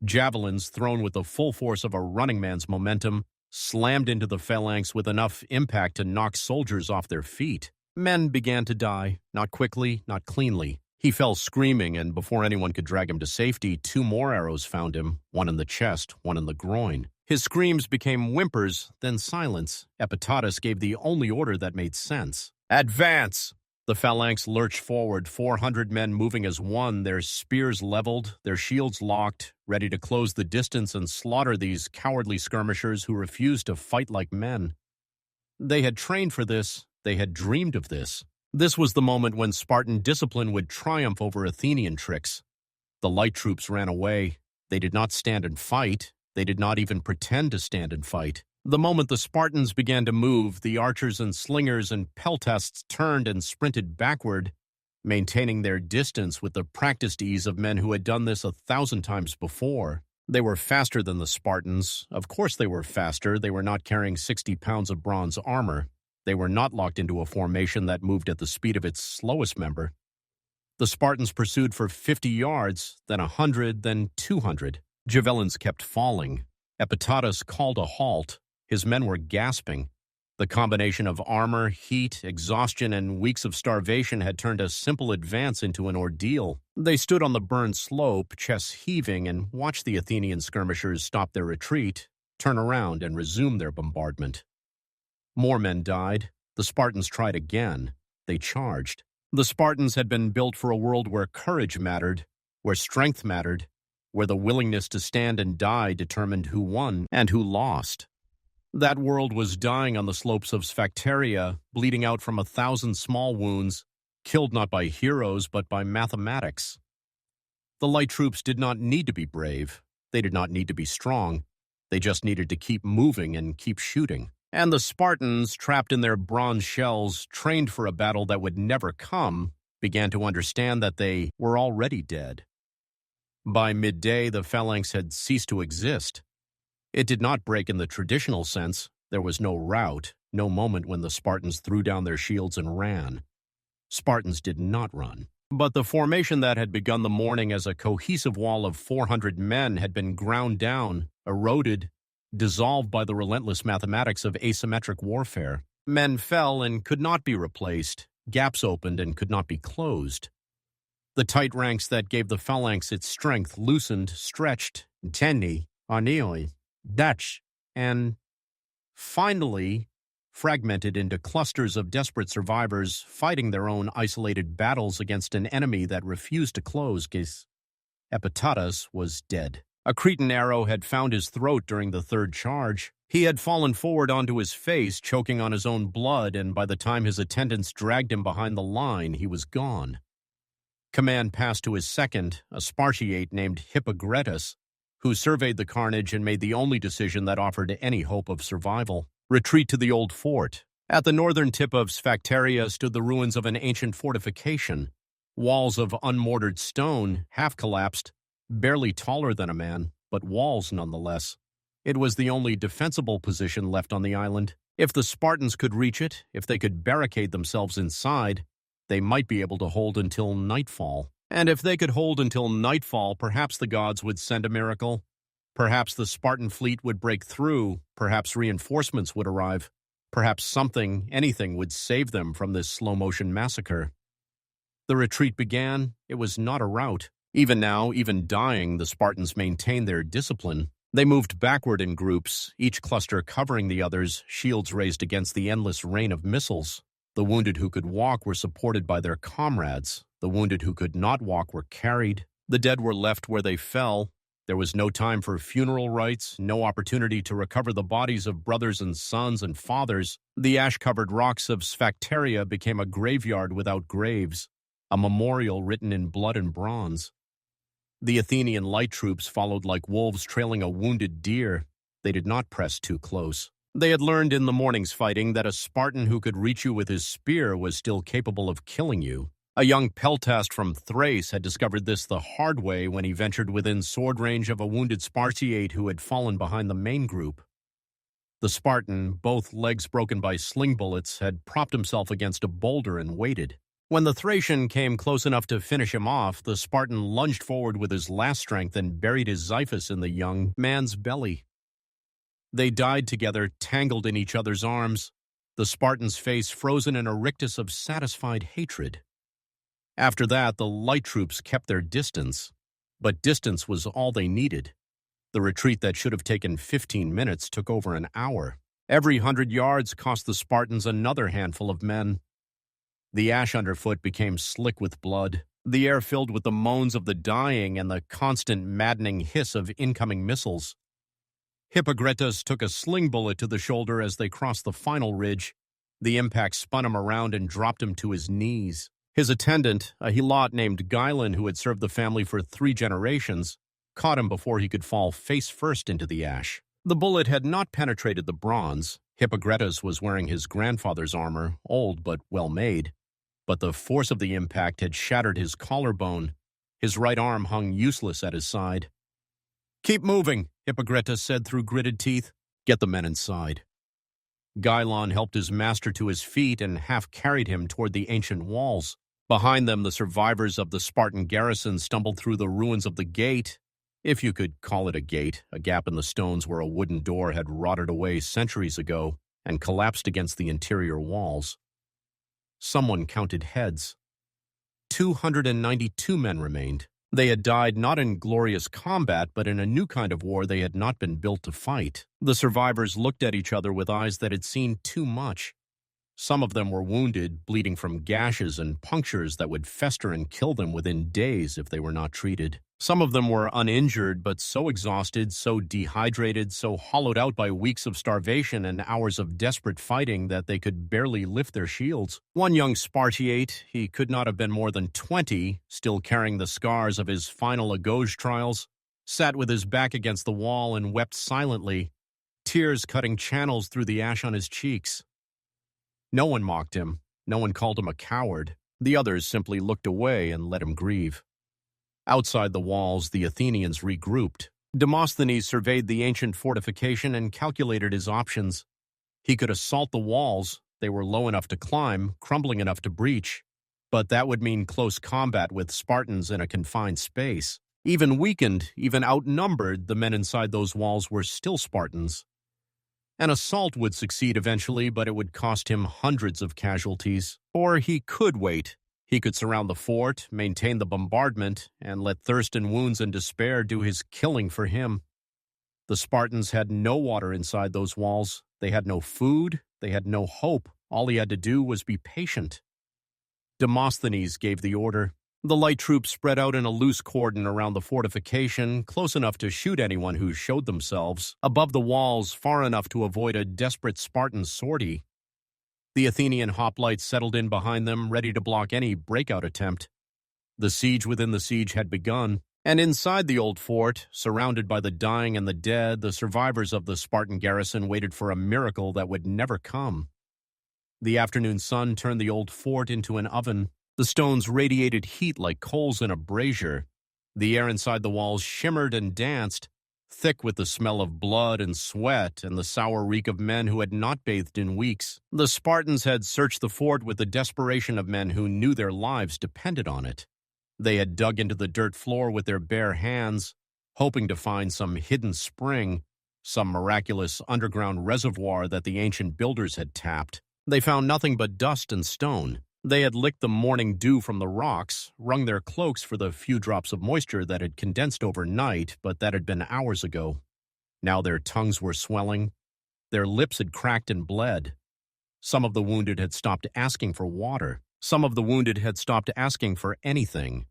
Javelins, thrown with the full force of a running man's momentum, slammed into the phalanx with enough impact to knock soldiers off their feet. Men began to die, not quickly, not cleanly. He fell screaming, and before anyone could drag him to safety, 2 more arrows found him, one in the chest, one in the groin. His screams became whimpers, then silence. Epitatus gave the only order that made sense. Advance! The phalanx lurched forward, 400 men moving as one, their spears leveled, their shields locked, ready to close the distance and slaughter these cowardly skirmishers who refused to fight like men. They had trained for this. They had dreamed of this. This was the moment when Spartan discipline would triumph over Athenian tricks. The light troops ran away. They did not stand and fight. They did not even pretend to stand and fight. The moment the Spartans began to move, the archers and slingers and peltasts turned and sprinted backward, maintaining their distance with the practiced ease of men who had done this 1,000 times before. They were faster than the Spartans. Of course they were faster. They were not carrying 60 pounds of bronze armor. They were not locked into a formation that moved at the speed of its slowest member. The Spartans pursued for 50 yards, then 100, then 200. Javelins kept falling. Epitatus called a halt. His men were gasping. The combination of armor, heat, exhaustion, and weeks of starvation had turned a simple advance into an ordeal. They stood on the burned slope, chests heaving, and watched the Athenian skirmishers stop their retreat, turn around, and resume their bombardment. More men died. The Spartans tried again. They charged. The Spartans had been built for a world where courage mattered, where strength mattered, where the willingness to stand and die determined who won and who lost. That world was dying on the slopes of Sphacteria, bleeding out from 1,000 small wounds, killed not by heroes but by mathematics. The light troops did not need to be brave. They did not need to be strong. They just needed to keep moving and keep shooting. And the Spartans, trapped in their bronze shells, trained for a battle that would never come, began to understand that they were already dead. By midday, the phalanx had ceased to exist. It did not break in the traditional sense. There was no rout, no moment when the Spartans threw down their shields and ran. Spartans did not run. But the formation that had begun the morning as a cohesive wall of 400 men had been ground down, eroded, dissolved by the relentless mathematics of asymmetric warfare. Men fell and could not be replaced. Gaps opened and could not be closed. The tight ranks that gave the phalanx its strength loosened, stretched, tenni, anioi, Dutch, and finally fragmented into clusters of desperate survivors fighting their own isolated battles against an enemy that refused to close. Epitatus was dead. A Cretan arrow had found his throat during the third charge. He had fallen forward onto his face, choking on his own blood, and by the time his attendants dragged him behind the line, he was gone. Command passed to his second, a Spartiate named Hippogretus, who surveyed the carnage and made the only decision that offered any hope of survival: retreat to the old fort. At the northern tip of Sphacteria stood the ruins of an ancient fortification, walls of unmortared stone, half-collapsed, barely taller than a man, but walls nonetheless. It was the only defensible position left on the island. If the Spartans could reach it, if they could barricade themselves inside, they might be able to hold until nightfall. And if they could hold until nightfall, perhaps the gods would send a miracle. Perhaps the Spartan fleet would break through. Perhaps reinforcements would arrive. Perhaps something, anything, would save them from this slow-motion massacre. The retreat began. It was not a rout. Even now, even dying, the Spartans maintained their discipline. They moved backward in groups, each cluster covering the others, shields raised against the endless rain of missiles. The wounded who could walk were supported by their comrades. The wounded who could not walk were carried. The dead were left where they fell. There was no time for funeral rites, no opportunity to recover the bodies of brothers and sons and fathers. The ash-covered rocks of Sphacteria became a graveyard without graves, a memorial written in blood and bronze. The Athenian light troops followed like wolves trailing a wounded deer. They did not press too close. They had learned in the morning's fighting that a Spartan who could reach you with his spear was still capable of killing you. A young peltast from Thrace had discovered this the hard way when he ventured within sword range of a wounded Spartiate who had fallen behind the main group. The Spartan, both legs broken by sling bullets, had propped himself against a boulder and waited. When the Thracian came close enough to finish him off, the Spartan lunged forward with his last strength and buried his xiphus in the young man's belly. They died together, tangled in each other's arms, the Spartan's face frozen in a rictus of satisfied hatred. After that, the light troops kept their distance, but distance was all they needed. The retreat that should have taken 15 minutes took over an hour. Every 100 yards cost the Spartans another handful of men. The ash underfoot became slick with blood, the air filled with the moans of the dying and the constant maddening hiss of incoming missiles. Hippogretus took a sling bullet to the shoulder as they crossed the final ridge. The impact spun him around and dropped him to his knees. His attendant, a helot named Gilon who had served the family for 3 generations, caught him before he could fall face first into the ash. The bullet had not penetrated the bronze. Hippogretus was wearing his grandfather's armor, old but well made. But the force of the impact had shattered his collarbone. His right arm hung useless at his side. "Keep moving," Hippogretus said through gritted teeth. "Get the men inside." Gilon helped his master to his feet and half-carried him toward the ancient walls. Behind them, the survivors of the Spartan garrison stumbled through the ruins of the gate, if you could call it a gate, a gap in the stones where a wooden door had rotted away centuries ago and collapsed against the interior walls. Someone counted heads. 292 men remained. They had died not in glorious combat, but in a new kind of war they had not been built to fight. The survivors looked at each other with eyes that had seen too much. Some of them were wounded, bleeding from gashes and punctures that would fester and kill them within days if they were not treated. Some of them were uninjured, but so exhausted, so dehydrated, so hollowed out by weeks of starvation and hours of desperate fighting that they could barely lift their shields. One young Spartiate, he could not have been more than 20, still carrying the scars of his final Agoge trials, sat with his back against the wall and wept silently, tears cutting channels through the ash on his cheeks. No one mocked him. No one called him a coward. The others simply looked away and let him grieve. Outside the walls, the Athenians regrouped. Demosthenes surveyed the ancient fortification and calculated his options. He could assault the walls. They were low enough to climb, crumbling enough to breach. But that would mean close combat with Spartans in a confined space. Even weakened, even outnumbered, the men inside those walls were still Spartans. An assault would succeed eventually, but it would cost him hundreds of casualties. Or he could wait. He could surround the fort, maintain the bombardment, and let thirst and wounds and despair do his killing for him. The Spartans had no water inside those walls. They had no food. They had no hope. All he had to do was be patient. Demosthenes gave the order. The light troops spread out in a loose cordon around the fortification, close enough to shoot anyone who showed themselves, above the walls far enough to avoid a desperate Spartan sortie. The Athenian hoplites settled in behind them, ready to block any breakout attempt. The siege within the siege had begun, and inside the old fort, surrounded by the dying and the dead, the survivors of the Spartan garrison waited for a miracle that would never come. The afternoon sun turned the old fort into an oven. The stones radiated heat like coals in a brazier. The air inside the walls shimmered and danced, thick with the smell of blood and sweat and the sour reek of men who had not bathed in weeks. The Spartans had searched the fort with the desperation of men who knew their lives depended on it. They had dug into the dirt floor with their bare hands, hoping to find some hidden spring, some miraculous underground reservoir that the ancient builders had tapped. They found nothing but dust and stone. They had licked the morning dew from the rocks, wrung their cloaks for the few drops of moisture that had condensed overnight, but that had been hours ago. Now their tongues were swelling. Their lips had cracked and bled. Some of the wounded had stopped asking for water. Some of the wounded had stopped asking for anything.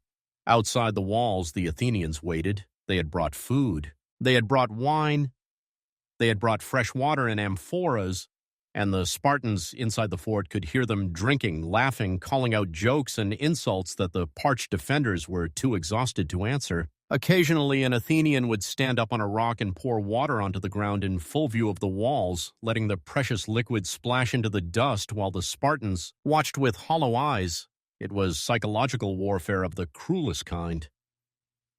Outside the walls, the Athenians waited. They had brought food. They had brought wine. They had brought fresh water in amphoras, and the Spartans inside the fort could hear them drinking, laughing, calling out jokes and insults that the parched defenders were too exhausted to answer. Occasionally, an Athenian would stand up on a rock and pour water onto the ground in full view of the walls, letting the precious liquid splash into the dust while the Spartans watched with hollow eyes. It was psychological warfare of the cruelest kind.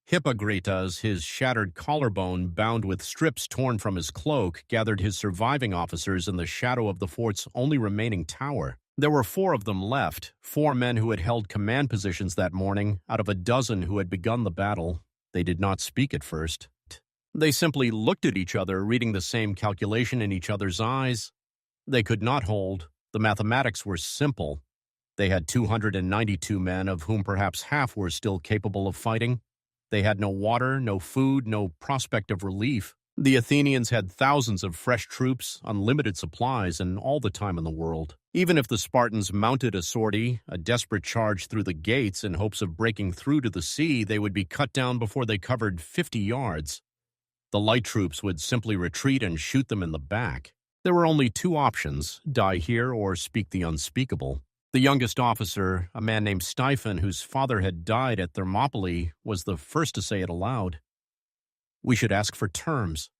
Hippogritas, his shattered collarbone bound with strips torn from his cloak, gathered his surviving officers in the shadow of the fort's only remaining tower. There were 4 of them left, 4 men who had held command positions that morning, out of a dozen who had begun the battle. They did not speak at first. They simply looked at each other, reading the same calculation in each other's eyes. They could not hold. The mathematics were simple. They had 292 men, of whom perhaps half were still capable of fighting. They had no water, no food, no prospect of relief. The Athenians had thousands of fresh troops, unlimited supplies, and all the time in the world. Even if the Spartans mounted a sortie, a desperate charge through the gates in hopes of breaking through to the sea, they would be cut down before they covered 50 yards. The light troops would simply retreat and shoot them in the back. There were only 2 options, die here or speak the unspeakable. The youngest officer, a man named Styphon, whose father had died at Thermopylae, was the first to say it aloud. We should ask for terms.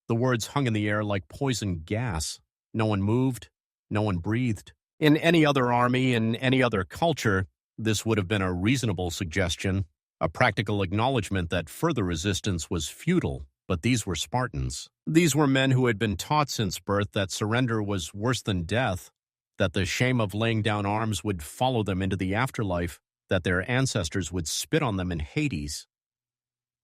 The words hung in the air like poison gas. No one moved. No one breathed. In any other army, in any other culture, this would have been a reasonable suggestion, a practical acknowledgement that further resistance was futile. But these were Spartans. These were men who had been taught since birth that surrender was worse than death, that the shame of laying down arms would follow them into the afterlife, that their ancestors would spit on them in Hades.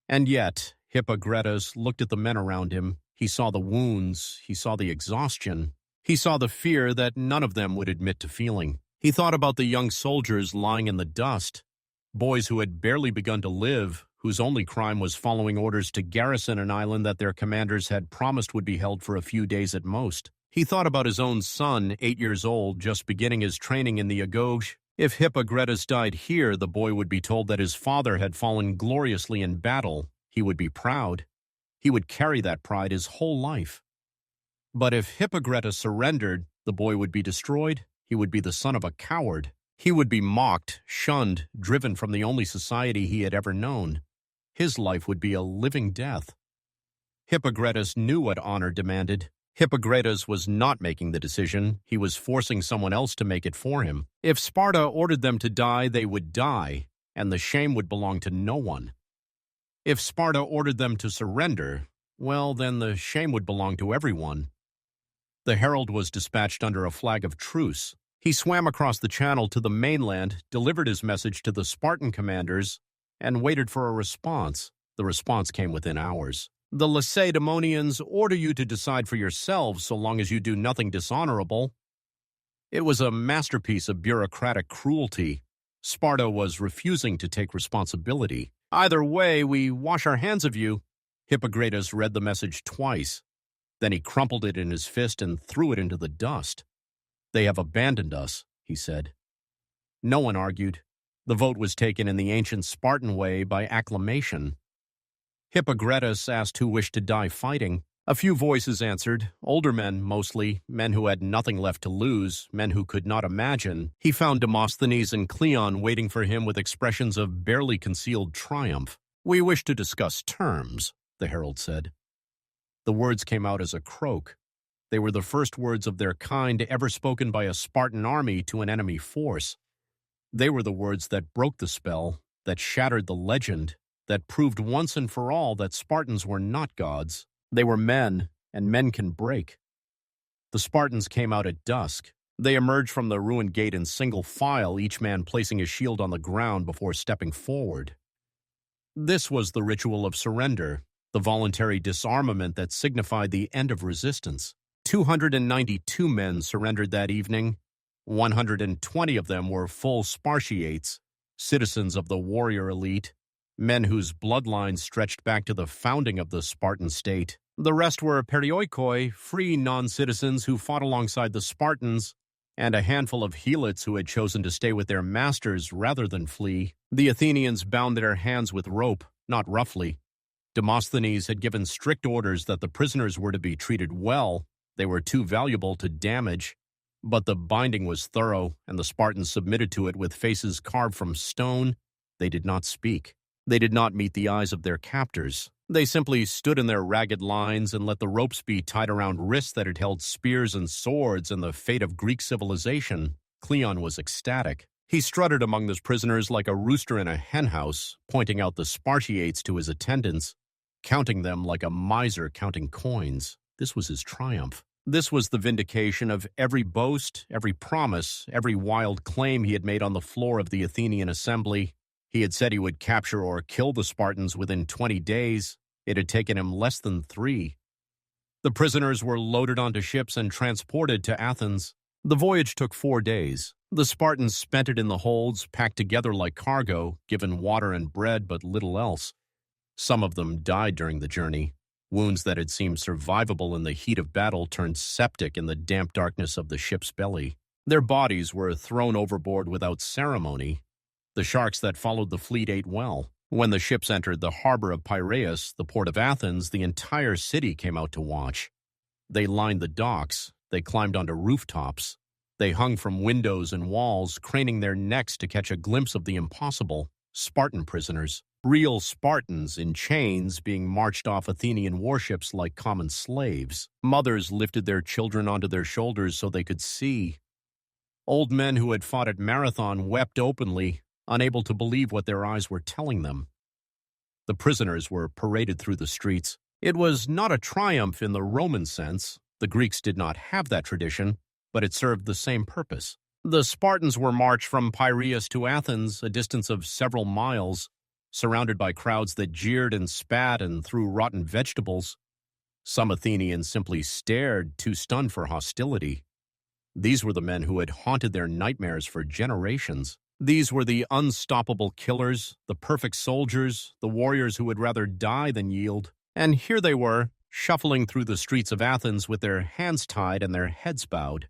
And yet, Hippogritas looked at the men around him. He saw the wounds. He saw the exhaustion. He saw the fear that none of them would admit to feeling. He thought about the young soldiers lying in the dust, boys who had barely begun to live, whose only crime was following orders to garrison an island that their commanders had promised would be held for a few days at most. He thought about his own son, 8 years old, just beginning his training in the Agoge. If Hippogretus died here, the boy would be told that his father had fallen gloriously in battle. He would be proud. He would carry that pride his whole life. But if Hippogretus surrendered, the boy would be destroyed. He would be the son of a coward. He would be mocked, shunned, driven from the only society he had ever known. His life would be a living death. Hippogretus knew what honor demanded. Hippogretus was not making the decision. He was forcing someone else to make it for him. If Sparta ordered them to die, they would die, and the shame would belong to no one. If Sparta ordered them to surrender, well, then the shame would belong to everyone. The herald was dispatched under a flag of truce. He swam across the channel to the mainland, delivered his message to the Spartan commanders, and waited for a response. The response came within hours. The Lacedaemonians order you to decide for yourselves so long as you do nothing dishonorable. It was a masterpiece of bureaucratic cruelty. Sparta was refusing to take responsibility. Either way, we wash our hands of you. Hippogretus read the message twice. Then he crumpled it in his fist and threw it into the dust. They have abandoned us, he said. No one argued. The vote was taken in the ancient Spartan way by acclamation. Hippogretus asked who wished to die fighting. A few voices answered, older men mostly, men who had nothing left to lose, men who could not imagine. He found Demosthenes and Cleon waiting for him with expressions of barely concealed triumph. We wish to discuss terms, the herald said. The words came out as a croak. They were the first words of their kind ever spoken by a Spartan army to an enemy force. They were the words that broke the spell, that shattered the legend, that proved once and for all that Spartans were not gods. They were men, and men can break. The Spartans came out at dusk. They emerged from the ruined gate in single file, each man placing his shield on the ground before stepping forward. This was the ritual of surrender, the voluntary disarmament that signified the end of resistance. 292 men surrendered that evening. 120 of them were full Spartiates, citizens of the warrior elite, men whose bloodlines stretched back to the founding of the Spartan state. The rest were perioikoi, free non-citizens who fought alongside the Spartans, and a handful of helots who had chosen to stay with their masters rather than flee. The Athenians bound their hands with rope, not roughly. Demosthenes had given strict orders that the prisoners were to be treated well. They were too valuable to damage. But the binding was thorough, and the Spartans submitted to it with faces carved from stone. They did not speak. They did not meet the eyes of their captors. They simply stood in their ragged lines and let the ropes be tied around wrists that had held spears and swords and the fate of Greek civilization. Cleon was ecstatic. He strutted among the prisoners like a rooster in a henhouse, pointing out the Spartiates to his attendants, counting them like a miser counting coins. This was his triumph. This was the vindication of every boast, every promise, every wild claim he had made on the floor of the Athenian assembly. He had said he would capture or kill the Spartans within 20 days. It had taken him less than 3. The prisoners were loaded onto ships and transported to Athens. The voyage took 4 days. The Spartans spent it in the holds, packed together like cargo, given water and bread but little else. Some of them died during the journey. Wounds that had seemed survivable in the heat of battle turned septic in the damp darkness of the ship's belly. Their bodies were thrown overboard without ceremony. The sharks that followed the fleet ate well. When the ships entered the harbor of Piraeus, the port of Athens, the entire city came out to watch. They lined the docks. They climbed onto rooftops. They hung from windows and walls, craning their necks to catch a glimpse of the impossible. Spartan prisoners. Real Spartans in chains being marched off Athenian warships like common slaves. Mothers lifted their children onto their shoulders so they could see. Old men who had fought at Marathon wept openly, unable to believe what their eyes were telling them. The prisoners were paraded through the streets. It was not a triumph in the Roman sense. The Greeks did not have that tradition, but it served the same purpose. The Spartans were marched from Piraeus to Athens, a distance of several miles, surrounded by crowds that jeered and spat and threw rotten vegetables. Some Athenians simply stared, too stunned for hostility. These were the men who had haunted their nightmares for generations. These were the unstoppable killers, the perfect soldiers, the warriors who would rather die than yield. And here they were, shuffling through the streets of Athens with their hands tied and their heads bowed.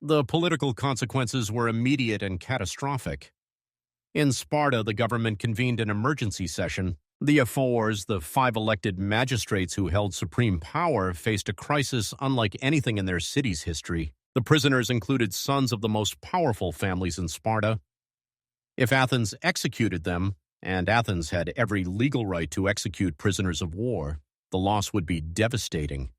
The political consequences were immediate and catastrophic. In Sparta, the government convened an emergency session. The ephors, the 5 elected magistrates who held supreme power, faced a crisis unlike anything in their city's history. The prisoners included sons of the most powerful families in Sparta. If Athens executed them, and Athens had every legal right to execute prisoners of war, the loss would be devastating.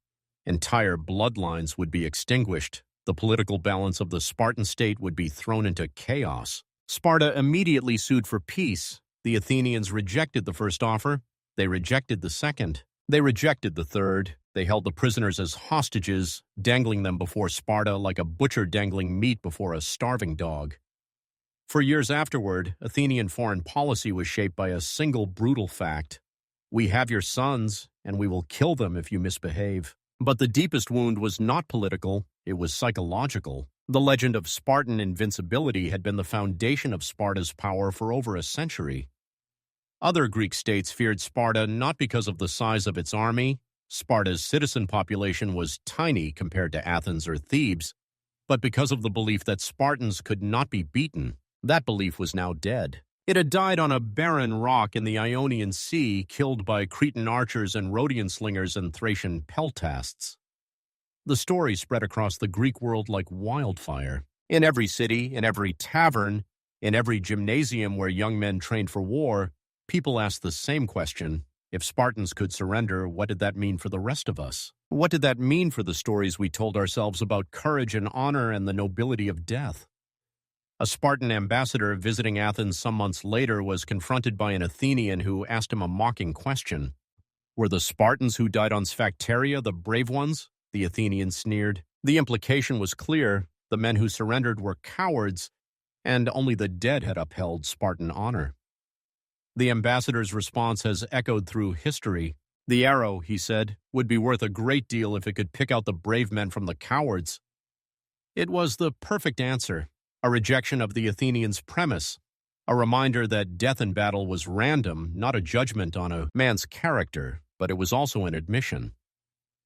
Entire bloodlines would be extinguished. The political balance of the Spartan state would be thrown into chaos. Sparta immediately sued for peace. The Athenians rejected the first offer. They rejected the second. They rejected the third. They held the prisoners as hostages, dangling them before Sparta like a butcher dangling meat before a starving dog. For years afterward, Athenian foreign policy was shaped by a single brutal fact: we have your sons, and we will kill them if you misbehave. But the deepest wound was not political, it was psychological. The legend of Spartan invincibility had been the foundation of Sparta's power for over a century. Other Greek states feared Sparta not because of the size of its army. Sparta's citizen population was tiny compared to Athens or Thebes, but because of the belief that Spartans could not be beaten. That belief was now dead. It had died on a barren rock in the Ionian Sea, killed by Cretan archers and Rhodian slingers and Thracian peltasts. The story spread across the Greek world like wildfire. In every city, in every tavern, in every gymnasium where young men trained for war, people asked the same question: if Spartans could surrender, what did that mean for the rest of us? What did that mean for the stories we told ourselves about courage and honor and the nobility of death? A Spartan ambassador visiting Athens some months later was confronted by an Athenian who asked him a mocking question. Were the Spartans who died on Sphacteria the brave ones? The Athenian sneered. The implication was clear: the men who surrendered were cowards, and only the dead had upheld Spartan honor. The ambassador's response has echoed through history. The arrow, he said, would be worth a great deal if it could pick out the brave men from the cowards. It was the perfect answer, a rejection of the Athenians' premise, a reminder that death in battle was random, not a judgment on a man's character, but it was also an admission.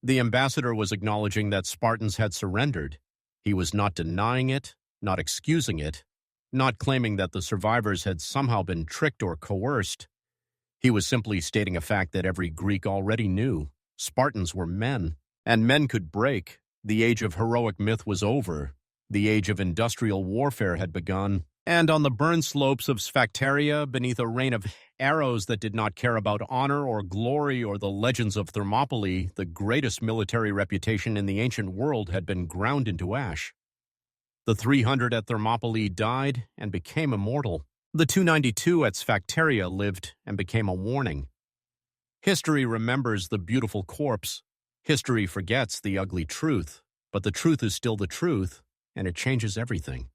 The ambassador was acknowledging that Spartans had surrendered. He was not denying it, not excusing it, not claiming that the survivors had somehow been tricked or coerced. He was simply stating a fact that every Greek already knew. Spartans were men, and men could break. The age of heroic myth was over. The age of industrial warfare had begun, and on the burned slopes of Sphacteria, beneath a rain of arrows that did not care about honor or glory or the legends of Thermopylae, the greatest military reputation in the ancient world had been ground into ash. The 300 at Thermopylae died and became immortal. The 292 at Sphacteria lived and became a warning. History remembers the beautiful corpse. History forgets the ugly truth, but the truth is still the truth, and it changes everything.